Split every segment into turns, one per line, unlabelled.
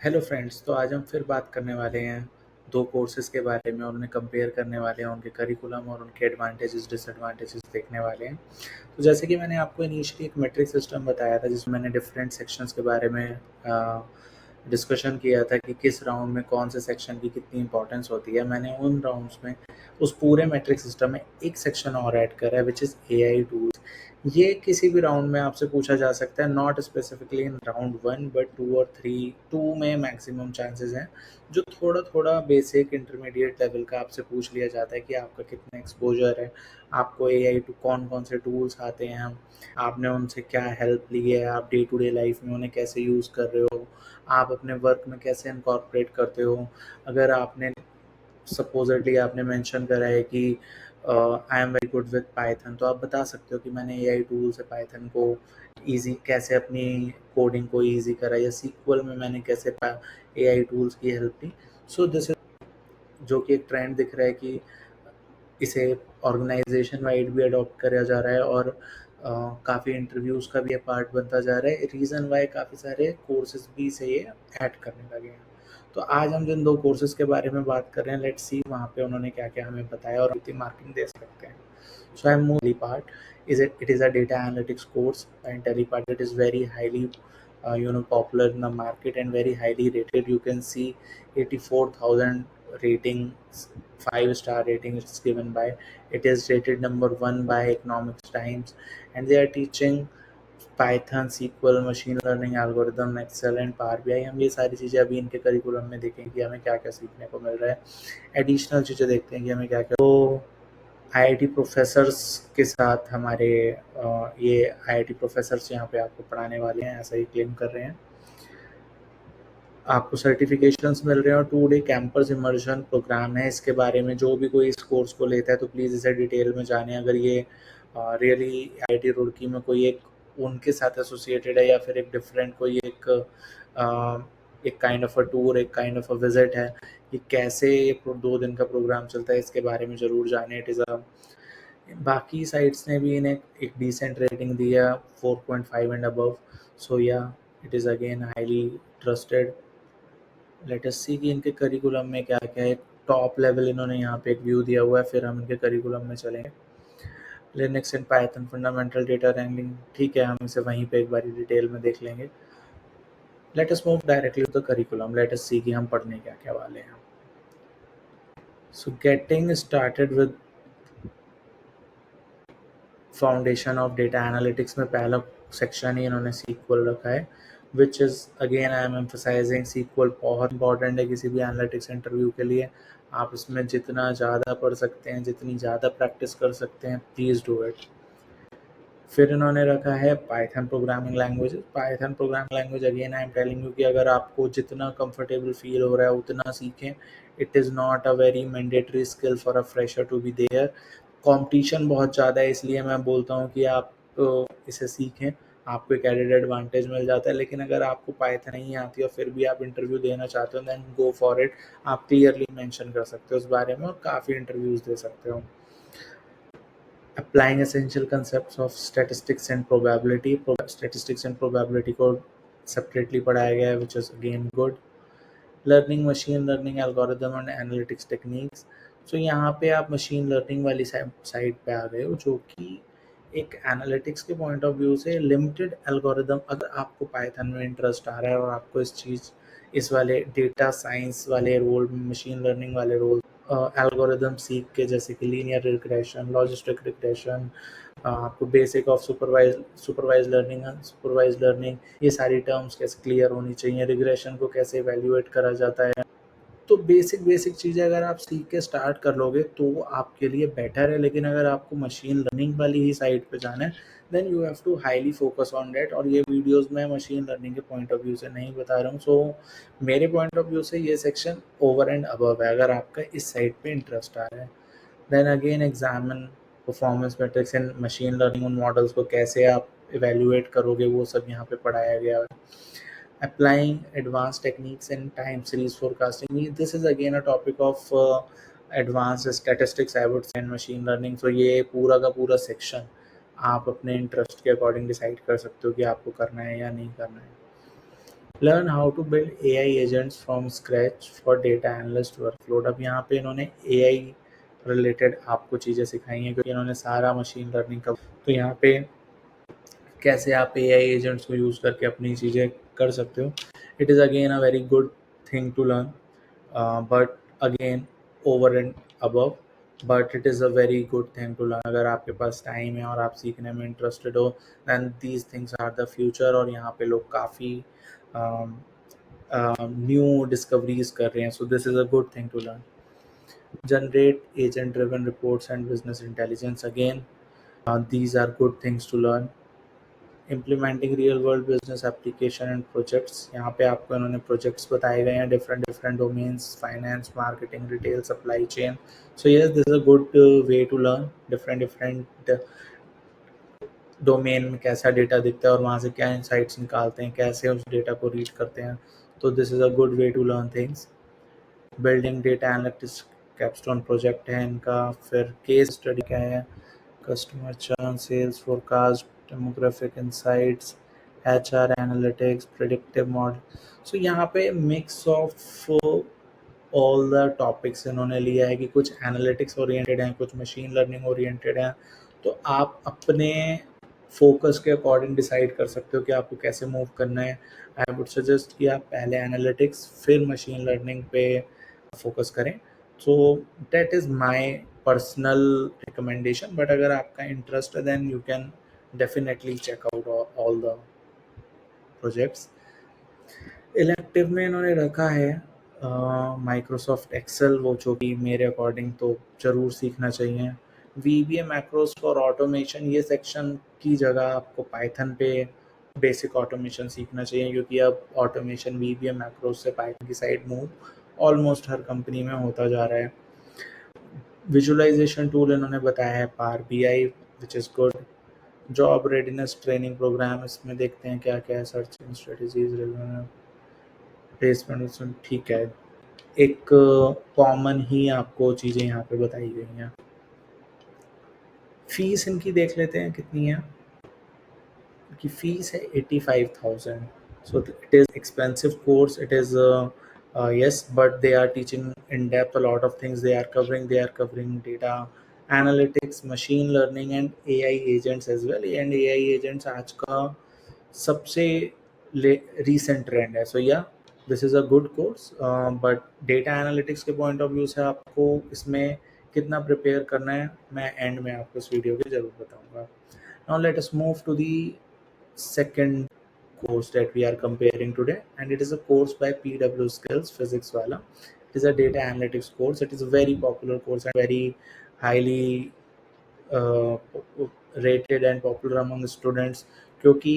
Hello friends, तो आज हम फिर बात करने वाले हैं दो कोर्सेज़ के बारे में और उन्हें कंपेयर करने वाले हैं, उनके करिकुलम और उनके एडवांटेजेस डिसएडवांटेजेस देखने वाले हैं। तो जैसे कि मैंने आपको इनिशियली एक मेट्रिक सिस्टम बताया था जिसमें मैंने डिफरेंट सेक्शंस के बारे में डिस्कशन किया था कि किस राउंड में कौन से सेक्शन की कितनी इंपॉर्टेंस होती है। मैंने उन राउंड्स में उस पूरे मेट्रिक सिस्टम में एक सेक्शन और ऐड करा है विच इज़ एआई टूल्स। ये किसी भी राउंड में आपसे पूछा जा सकता है, not specifically in round 1 but 2 और 3, 2 में मैक्सिमम चांसेस हैं। जो थोड़ा-थोड़ा बेसिक इंटरमीडिएट लेवल का आपसे पूछ लिया जाता है कि आपका कितना एक्सपोज़र है, आपको एआई टू कौन-कौन से टूल्स आते हैं, आपने उनसे क्या हेल्प ली है, आप डे टू डे लाइफ़ में उन्हें कैसे यूज़ कर रहे हो, आप अपने वर्क में कैसे इनकॉर्पोरेट करते हो। अगर आपने सपोज़िटली आपने मेंशन करा है कि I am very good with Python, तो आप बता सकते हो कि मैंने एआई टूल से पाइथन को ईज़ी कैसे अपनी कोडिंग को ईज़ी करा या सीक्वल में मैंने कैसे एआई टूल्स की हेल्प ली। सो दिस इज़ जो कि एक ट्रेंड दिख रहा है कि इसे ऑर्गेनाइजेशन वाइड भी अडॉप्ट करा जा रहा है और काफ़ी इंटरव्यूज़ का भी ये पार्ट बनता जा रहा है। रीज़न वाई काफ़ी सारे कोर्सेज़ भी इसे ये ऐड करने लगे हैं। तो आज हम जिन 2 कोर्सेज़ के बारे में बात कर रहे हैं, लेट्स सी वहाँ पे उन्होंने क्या-क्या हमें बताया और कितनी मार्किंग दे सकते हैं। So I'm more part is it is a data analytics course, and IntelliPart it is very highly popular in the market and very highly rated. You can see 84,000 ratings, 5-star rating it's given by. It is rated number 1 by Economics Times, and they are teaching Python, SQL, machine learning algorithm, Excel and Power BI. हम ये सारी चीज़ें अभी इनके curriculum में देखेंगे कि हमें क्या क्या सीखने को मिल रहा है। एडिशनल चीज़ें देखते हैं कि हमें क्या क्या। तो आईआईटी प्रोफेसर्स के साथ हमारे ये आईआईटी प्रोफेसर्स यहाँ पे आपको पढ़ाने वाले हैं, ऐसा ही क्लेम कर रहे हैं। आपको सर्टिफिकेशंस मिल रहे हैं और 2 डे कैंपस इमर्शन प्रोग्राम है। इसके बारे में जो भी कोई इस कोर्स को लेता है तो प्लीज़ इसे डिटेल में जानें। अगर ये रियली आईआईटी रुड़की में कोई एक उनके साथ एसोसिएटेड है या फिर एक डिफरेंट कोई एक काइंड ऑफ अ टूर, एक काइंड ऑफ अ विजिट है, कि कैसे ये 2 दिन का प्रोग्राम चलता है, इसके बारे में ज़रूर जानें। इट इज़ अ बाकी साइट्स ने भी इन्हें एक डिसेंट रेटिंग दी है, 4.5 एंड अबव। सो या it is again highly trusted. Let us see कि इनके करिकुलम में क्या-क्या है। टॉप लेवल इन्होंने यहाँ पे एक व्यू दिया हुआ है, फिर हम इनके करिकुलम में चलेंगे। Linux and Python fundamental data wrangling, ठीक है, हम इसे वहीं पे एक बारी डिटेल में देख लेंगे। Let us move directly to the curriculum, let us see कि हम पढ़ने क्या-क्या वाले हैं। So getting started with foundation of data analytics में पहला सेक्शन ही इन्होंने सीक्वल रखा है, which is again I am emphasising SQL बहुत इंपॉर्टेंट है किसी भी एनालिटिक्स इंटरव्यू के लिए। आप इसमें जितना ज़्यादा पढ़ सकते हैं, जितनी ज़्यादा प्रैक्टिस कर सकते हैं, प्लीज़ डू इट। फिर इन्होंने रखा है Python programming language. Python programming language again I am telling you कि अगर आपको जितना कंफर्टेबल फील हो रहा है उतना सीखें। It is not a very mandatory skill for a fresher to be there. Competition बहुत ज़्यादा है, इसलिए मैं बोलता हूँ कि आप इसे सीखें, आपको एक एडेड एडवांटेज मिल जाता है। लेकिन अगर आपको पाइथन नहीं आती और फिर भी आप इंटरव्यू देना चाहते हो, देन गो फॉर इट। आप क्लियरली मेंशन कर सकते हो उस बारे में और काफ़ी इंटरव्यूज़ दे सकते हो। Applying essential concepts of statistics and probability, statistics and probability को separately पढ़ाया गया है, which is again good. Learning machine learning algorithm and analytics techniques. So यहाँ पे आप machine learning वाली साइड पे आ गए हो, जो कि एक एनालिटिक्स के पॉइंट ऑफ व्यू से लिमिटेड एल्गोरिदम। अगर आपको पाइथन में इंटरेस्ट आ रहा है और आपको इस वाले डेटा साइंस वाले रोल, मशीन लर्निंग वाले रोल, एल्गोरिदम सीख के, जैसे कि लीनियर रिग्रेशन, लॉजिस्टिक रिग्रेशन, आपको बेसिक ऑफ सुपरवाइज लर्निंग, ये सारी टर्म्स कैसे क्लियर होनी चाहिए, रिग्रेशन को कैसे इवेल्युएट करा जाता है। तो बेसिक बेसिक चीज़ें अगर आप सीख के स्टार्ट कर लोगे तो आपके लिए बेटर है। लेकिन अगर आपको मशीन लर्निंग वाली ही साइड पे जाना है, then you have to highly focus on that. और ये वीडियोस मैं मशीन लर्निंग के पॉइंट ऑफ व्यू से नहीं बता रहा हूँ। सो मेरे पॉइंट ऑफ व्यू से ये सेक्शन ओवर एंड अबव है, अगर आपका इस साइड पे इंटरेस्ट आ रहा है। Then again examine performance metrics in machine learning, उन मॉडल्स को कैसे आप इवेल्युएट करोगे, वो सब यहाँ पे पढ़ाया गया है। Applying advanced techniques in time series forecasting. This is again a topic of advanced statistics, I would say, and machine learning. So ये पूरा का पूरा सेक्शन आप अपने इंटरेस्ट के अकॉर्डिंग डिसाइड कर सकते हो कि आपको करना है या नहीं करना है। Learn how to build AI agents from scratch for data analyst workload. अब यहाँ पे इन्होंने एआई रिलेटेड आपको चीज़ें सिखाई हैं, क्योंकि इन्होंने सारा मशीन लर्निंग का, तो यहाँ पे कैसे आप एआई एजेंट्स को यूज़ करके अपनी चीज़ें कर सकते हो। It is again a very good thing to learn, but again over and above, but it is a very good thing to learn. अगर आपके पास टाइम है और आप सीखने में इंटरेस्टेड हो, then these things are the future. और यहाँ पे लोग काफ़ी न्यू डिस्कवरीज कर रहे हैं, so this is a good thing to learn. Generate agent driven reports and business intelligence, again these are good things to learn. Implementing real world business application and projects, यहाँ पे आपको इन्होंने projects बताए गए हैं different different domains, finance, marketing, retail, supply chain. So yes, this is a good way to learn different different domain में कैसा data दिखता है और वहाँ से क्या इंसाइट्स निकालते हैं, कैसे उस डेटा को रीड करते हैं। तो this is a good way to learn things. Building data analytics capstone project है इनका। फिर केस स्टडी क्या है, customer churn, sales forecast, demographic insights, HR analytics, predictive model. So यहाँ पे mix of all the topics इन्होंने लिया है कि कुछ एनालिटिक्स ओरिएंटेड हैं, कुछ मशीन लर्निंग ओरिएंटेड हैं। तो आप अपने फोकस के अकॉर्डिंग डिसाइड कर सकते हो कि आपको कैसे मूव करना है। आई वुड सजेस्ट कि आप पहले एनालिटिक्स फिर मशीन लर्निंग पे फोकस करें। So that is my personal recommendation, but अगर आपका इंटरेस्ट है then you can definitely check out all the projects. Elective में इन्होंने रखा है माइक्रोसॉफ्ट एक्सेल, वो जो कि मेरे अकॉर्डिंग तो ज़रूर सीखना चाहिए। वीबीए मैक्रोस फॉर ऑटोमेशन, ये सेक्शन की जगह आपको पाइथन पे बेसिक ऑटोमेशन सीखना चाहिए, क्योंकि अब ऑटोमेशन वीबीए मैक्रोस से पाइथन की साइड मूव ऑलमोस्ट हर कंपनी में होता जा रहा है। विजुअलाइजेशन टूल इन्होंने बताया है Power BI, which is good. Job readiness training program, इसमें देखते हैं क्या क्या है, सर्चिंग स्ट्रेटजीज, प्लेसमेंट, ठीक है। एक कॉमन ही आपको चीज़ें यहाँ पे बताई गई हैं। फीस इनकी देख लेते हैं कितनी है। की फीस है 85,000। So it is expensive course, it is yes, but they are teaching in depth a lot of things. They are covering data analytics, machine learning and AI agents as well, and AI agents आज का सबसे recent trend है। So yeah, this is a good course, but data analytics के point of view से आपको इसमें कितना prepare करना है मैं एंड में आपको इस वीडियो के जरूर बताऊंगा। Now let us move to the second course that we are comparing today, and it is a course by PW Skills Physics wala. It is a data analytics course. It is a very popular course and very highly uh, rated and popular among the students, क्योंकि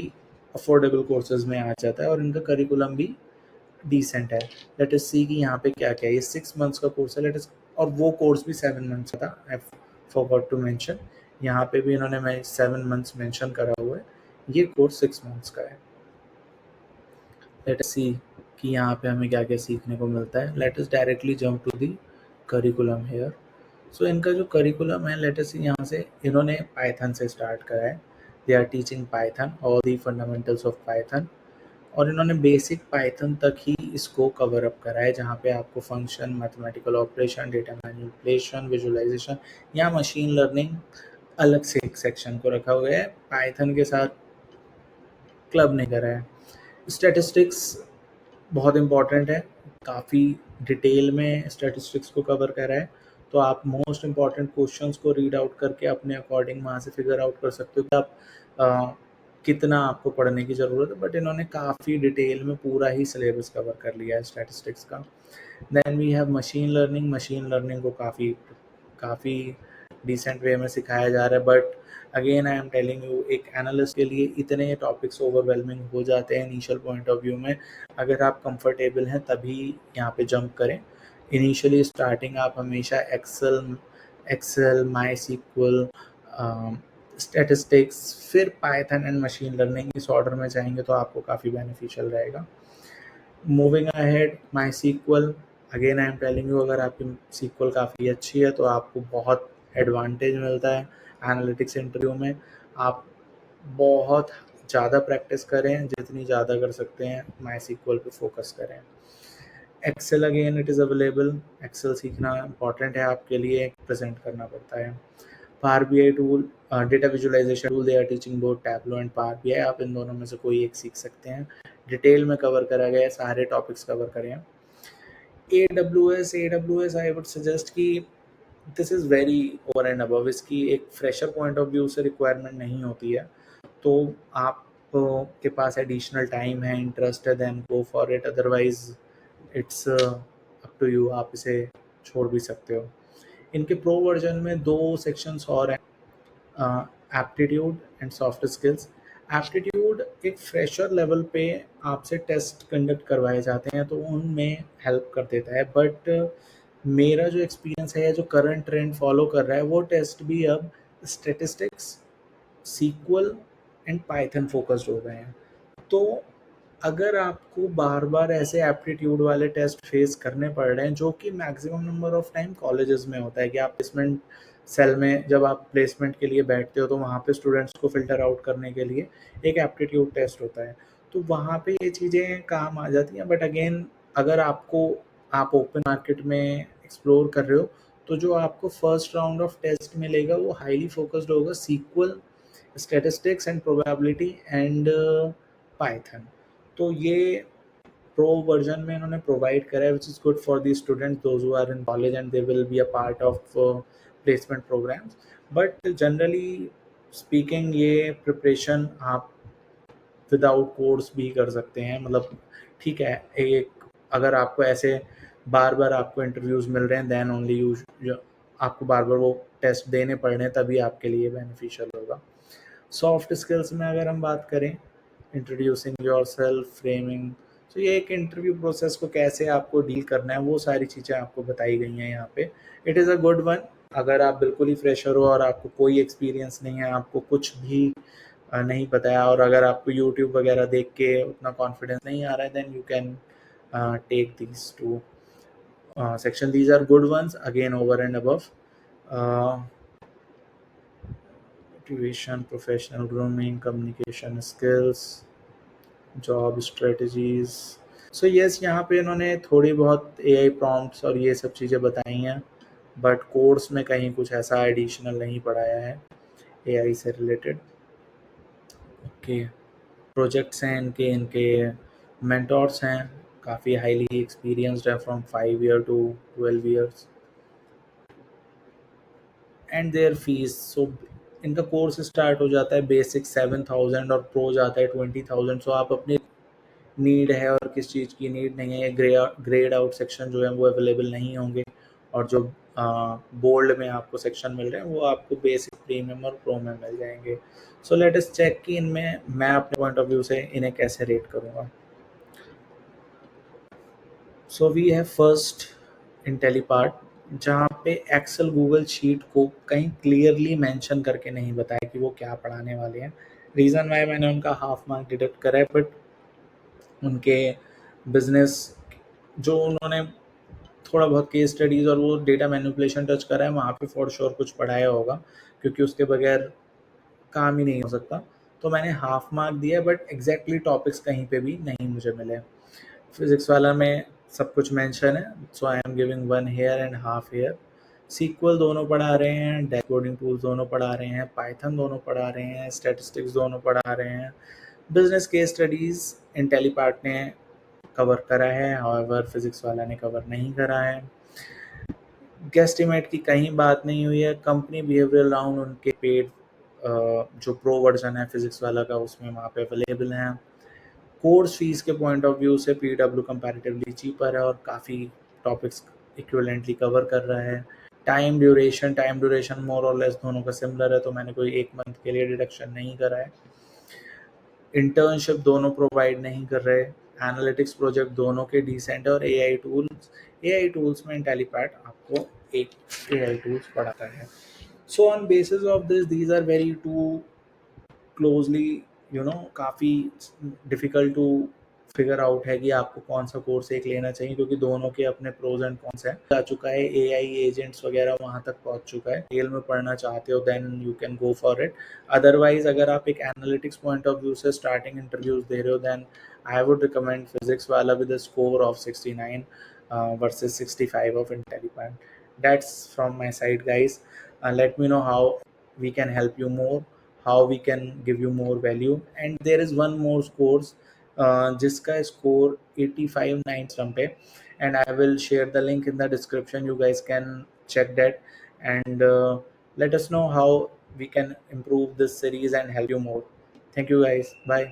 affordable courses में आ जाता है और इनका curriculum भी decent है। Let us see कि यहाँ पे क्या क्या है। ये 6 मंथ्स का कोर्स है, लेट अस, और वो कोर्स भी 7 मंथ्स का था। आई फॉरगॉट टू मेंशन, यहाँ पे भी इन्होंने मैं 7 मंथ्स मेंशन करा हुआ है, ये कोर्स 6 मंथ्स का है। लेट अस सी कि यहाँ पे हमें क्या क्या सीखने को मिलता है। Let us directly jump to the curriculum here. So इनका जो करिकुलम है, लेट अस सी, यहाँ से इन्होंने पाइथन से स्टार्ट करा है। They are teaching Python, all the fundamentals of Python, और इन्होंने बेसिक पाइथन तक ही इसको कवर अप करा है, जहाँ पे आपको function, mathematical operation, data manipulation, visualization या मशीन लर्निंग अलग से एक सेक्शन को रखा हुआ है, पाइथन के साथ क्लब नहीं करा है। स्टैटिस्टिक्स बहुत इम्पॉर्टेंट है, काफ़ी डिटेल में स्टैटिस्टिक्स को कवर करा है, तो आप मोस्ट इम्पॉर्टेंट क्वेश्चंस को रीड आउट करके अपने अकॉर्डिंग वहाँ से फिगर आउट कर सकते हो कि आप कितना आपको पढ़ने की ज़रूरत है। बट इन्होंने काफ़ी डिटेल में पूरा ही सिलेबस कवर कर लिया है स्टैटिस्टिक्स का। Then we have machine learning. Machine learning को काफ़ी काफ़ी डिसेंट वे में सिखाया जा रहा है, but again I am telling you, एक एनालिस्ट के लिए इतने टॉपिक्स ओवरवेलमिंग हो जाते हैं इनिशियल पॉइंट ऑफ व्यू में। अगर आप कंफर्टेबल हैं तभी यहाँ पे जंप करें। इनिशियली स्टार्टिंग आप हमेशा एक्सेल, माई सीक्वल, स्टैटिस्टिक्स, फिर पाइथन एंड मशीन लर्निंग, इस ऑर्डर में जाएंगे तो आपको काफ़ी बेनिफिशियल रहेगा। Moving ahead, MySQL, again I am telling you, अगर आपकी सीक्वल काफ़ी अच्छी है तो आपको बहुत एडवांटेज मिलता है एनालिटिक्स इंटरव्यू में। आप बहुत ज़्यादा प्रैक्टिस करें, जितनी ज़्यादा कर सकते हैं माई सीक्वल पे फोकस करें। Excel again it is available, Excel सीखना इंपॉर्टेंट है आपके लिए, प्रेजेंट करना पड़ता है। Power B I tool, data visualization tool, they are teaching both Tableau and Power B I, आप इन दोनों में से कोई एक सीख सकते हैं। डिटेल में कवर करा गया है, सारे टॉपिक्स कवर करें हैं। AWS आई वुड सजेस्ट कि this is very over and above, इसकी एक फ्रेशर पॉइंट ऑफ व्यू से रिक्वायरमेंट नहीं होती है, तो आप के पास एडिशनल टाइम है, इंटरेस्ट है, then go for it, otherwise it's up to you, आप इसे छोड़ भी सकते हो। इनके प्रो वर्जन में 2 सेक्शंस और हैं, aptitude and soft skills. Aptitude एक फ्रेशर लेवल पे आपसे टेस्ट कंडक्ट करवाए जाते हैं, तो उनमें हेल्प कर देता है, बट मेरा जो एक्सपीरियंस है, जो करंट ट्रेंड फॉलो कर रहा है, वो टेस्ट भी अब statistics, sequel and Python focused हो गए हैं। तो अगर आपको बार बार ऐसे एप्टीट्यूड वाले टेस्ट फेस करने पड़ रहे हैं, जो कि maximum number of time colleges में होता है कि आप प्लेसमेंट सेल में जब आप प्लेसमेंट के लिए बैठते हो, तो वहाँ पे स्टूडेंट्स को फिल्टर आउट करने के लिए एक एप्टीट्यूड टेस्ट होता है, तो वहाँ पे ये चीज़ें काम आ जाती हैं। बट अगेन, अगर आप ओपन मार्केट में एक्सप्लोर कर रहे हो, तो जो आपको फर्स्ट राउंड ऑफ टेस्ट मिलेगा वो हाईली फोकस्ड होगा SQL, statistics and probability and Python. तो ये प्रो वर्जन में इन्होंने प्रोवाइड करा है, which is good for the student those who are in college and they will be a part of placement programs. But generally speaking, ये preparation आप without course भी कर सकते हैं। मतलब ठीक है, एक अगर आपको ऐसे बार बार आपको इंटरव्यूज़ मिल रहे हैं, देन ओनली यू, आपको बार बार वो टेस्ट देने पड़ रहे हैं, तभी आपके लिए बेनिफिशियल होगा। सॉफ्ट स्किल्स में अगर हम बात करें, इंट्रोड्यूसिंग योरसेल्फ, फ्रेमिंग, तो ये एक इंटरव्यू प्रोसेस को कैसे आपको डील करना है, वो सारी चीज़ें आपको बताई गई हैं यहाँ पे। It is a good one. अगर आप बिल्कुल ही फ्रेशर हो और आपको कोई एक्सपीरियंस नहीं है, आपको कुछ भी नहीं पता है, और अगर आपको यूट्यूब वगैरह देख के उतना कॉन्फिडेंस नहीं आ रहा है, then you can take these two section, these are good ones again over and above. Motivation, professional grooming, communication skills, job strategies. So yes, यहाँ पे इन्होंने थोड़ी बहुत एआई प्रॉम्प्ट्स और ये सब चीज़ें बताई हैं, बट कोर्स में कहीं कुछ ऐसा एडिशनल नहीं पढ़ाया है एआई से रिलेटेड। ओके, प्रोजेक्ट्स हैं इनके इनके मेंटोर्स हैं, काफ़ी हाईली एक्सपीरियंस्ड है, from 5 year to 12 years, and their fees. So इनका कोर्स स्टार्ट हो जाता है बेसिक 7,000 और प्रो जाता है 20,000। सो आप अपनी नीड है और किस चीज़ की नीड नहीं है, ग्रेड आउट सेक्शन जो है वो अवेलेबल नहीं होंगे, और जो बोल्ड में आपको सेक्शन मिल रहे हैं वो आपको बेसिक, प्रीमियम और प्रो में मिल जाएंगे। सो लेट अस चेक कि इनमें मैं अपने पॉइंट ऑफ व्यू से इन्हें कैसे रेट करूँगा। सो वी हैव फर्स्ट इंटेलीपार्ट, जहाँ पे एक्सेल गूगल शीट को कहीं क्लियरली मेंशन करके नहीं बताया कि वो क्या पढ़ाने वाले हैं। रीज़न वाई मैंने उनका हाफ मार्क डिडक्ट करा है, बट उनके बिजनेस, जो उन्होंने थोड़ा बहुत केस स्टडीज़ और वो डेटा मैनिपुलेशन टच करा है, वहाँ पे फॉर श्योर कुछ पढ़ाया होगा, क्योंकि उसके बगैर काम ही नहीं हो सकता। तो मैंने हाफ मार्क दिया, बट एग्जैक्टली टॉपिक्स कहीं पे भी नहीं मुझे मिले। फिजिक्स वाला में सब कुछ मेंशन है, so I am giving 1 hour and half hour. SQL दोनों पढ़ा रहे हैं, डैशबोर्डिंग टूल्स दोनों पढ़ा रहे हैं, पाइथन दोनों पढ़ा रहे हैं, स्टैटिस्टिक्स दोनों पढ़ा रहे हैं। बिजनेस केस स्टडीज़ इंटेलीपार्ट ने कवर करा है, हाउएवर फिजिक्स वाला ने कवर नहीं करा है। गेस्टिमेट की कहीं बात नहीं हुई है। कंपनी बिहेवियरल राउंड उनके पेड जो प्रो वर्जन है फिजिक्स वाला का, उसमें वहाँ पे अवेलेबल हैं। कोर्स फीस के पॉइंट ऑफ व्यू से पीडब्ल्यू कंपैरेटिवली चीपर है और काफ़ी टॉपिक्स इक्विवेलेंटली कवर कर रहा है। टाइम ड्यूरेशन मोर और लेस दोनों का सिमिलर है, तो मैंने कोई 1 मंथ के लिए डिडक्शन नहीं करा है। इंटर्नशिप दोनों प्रोवाइड नहीं कर रहे। एनालिटिक्स प्रोजेक्ट दोनों के डिसेंट है, और एआई टूल्स में इंटेलीपैड आपको एक एआई टूल्स पढ़ाता है। So on basis of this, these are very too closely, काफ़ी डिफ़िकल्ट टू फिगर आउट है कि आपको कौन सा कोर्स एक लेना चाहिए, क्योंकि दोनों के अपने प्रोज एंड कॉन्स हैं। जा चुका है, एआई एजेंट्स वगैरह वहाँ तक पहुँच चुका है। डिटेल में पढ़ना चाहते हो then you can go for it. Otherwise अगर आप एक एनालिटिक्स पॉइंट ऑफ व्यू से स्टार्टिंग इंटरव्यूज दे रहे हो then I would recommend physics वाला with a score of 69 versus 65 of IntelliPoint. That's from my side, guys. Let me know how we can help you more, how we can give you more value. And there is one more course जिसका score 85 9 पे, and I will share the link in the description. You guys can check that and let us know how we can improve this series and help you more. Thank you guys. Bye.